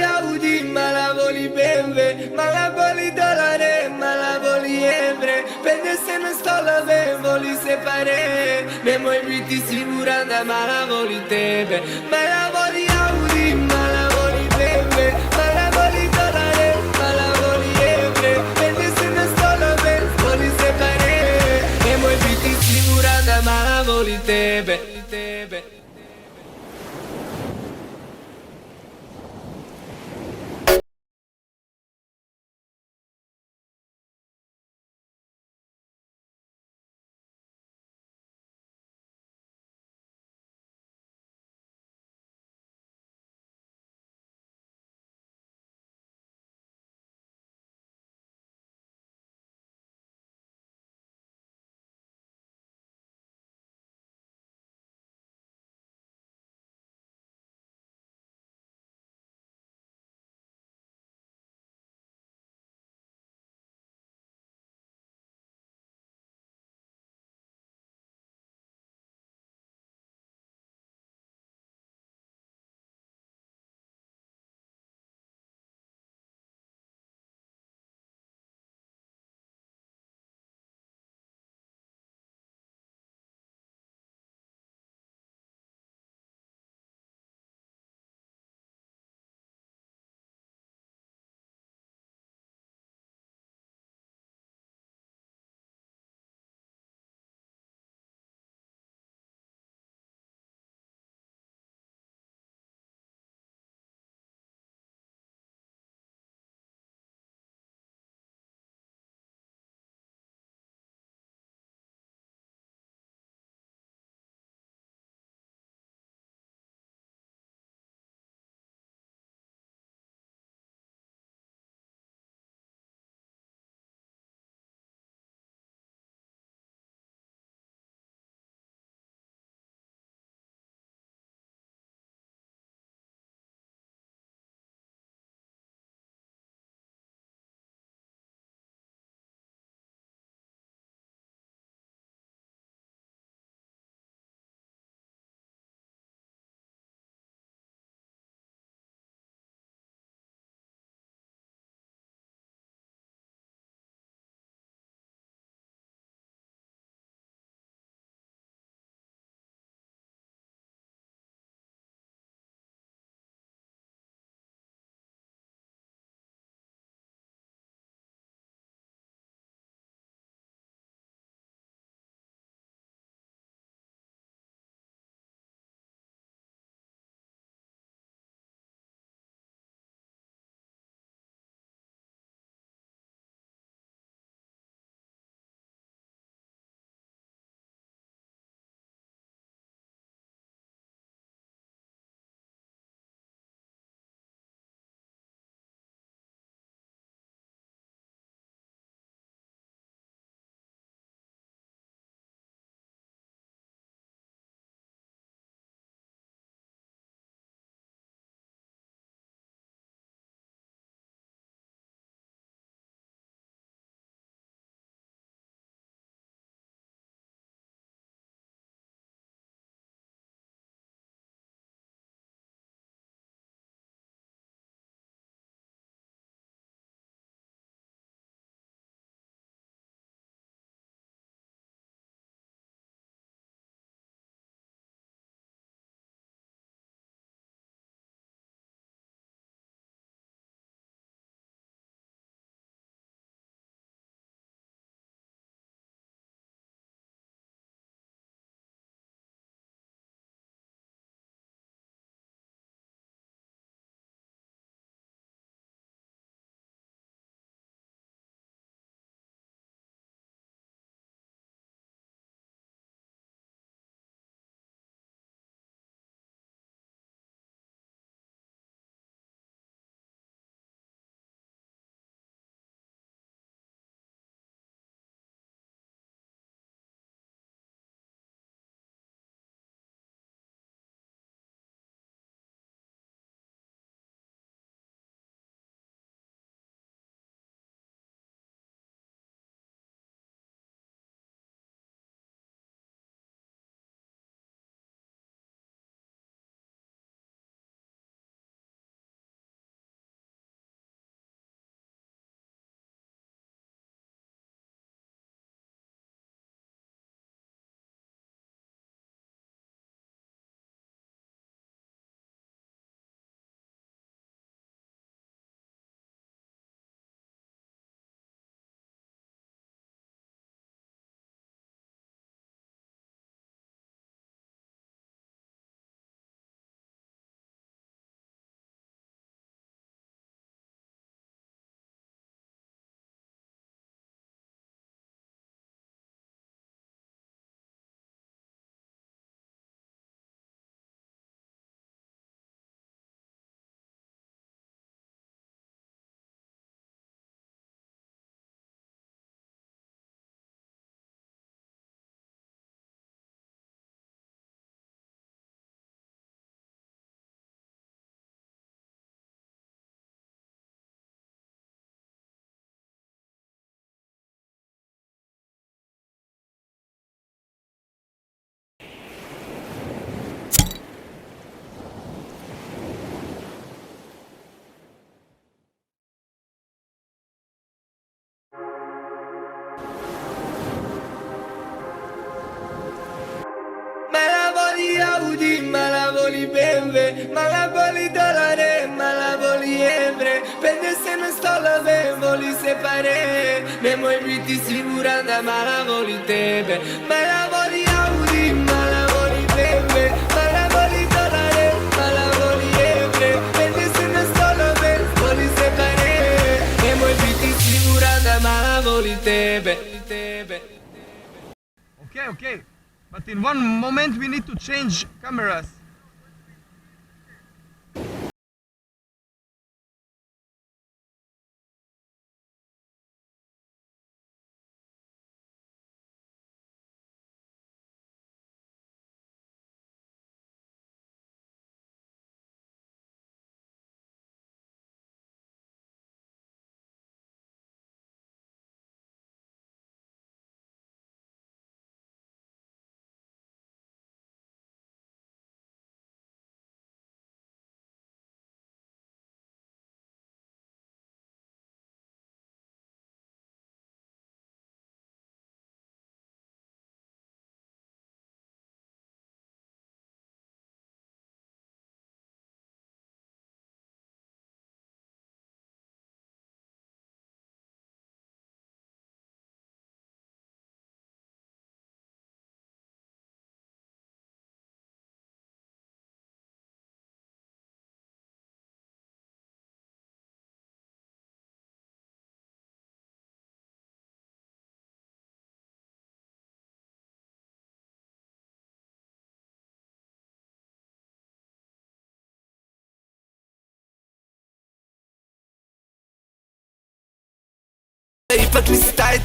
Audi, malavoli BMW, malavoli dolare, malavoli evre. Pende se ne sto la ve, voli separe. Nemoj biti siguran da malavoli tebe. Malavoli Audi, malavoli BMW, malavoli dolare, malavoli evre. Pende se ne sto la ve, voli separe. Nemoj biti siguran da malavoli tebe. BMW, mala boli dolare, mala boli evre. Pende se ne sto lave, voli separe. Nemoj biti siguran da mala voli tebe. Mala voli Audi, mala voli BMW, mala voli dolare, mala voli evre. Pende se ne sto lave, voli separe. Nemoj biti siguran da mala voli tebe. Okay. But in one moment we need to change cameras. Ipak mi si taj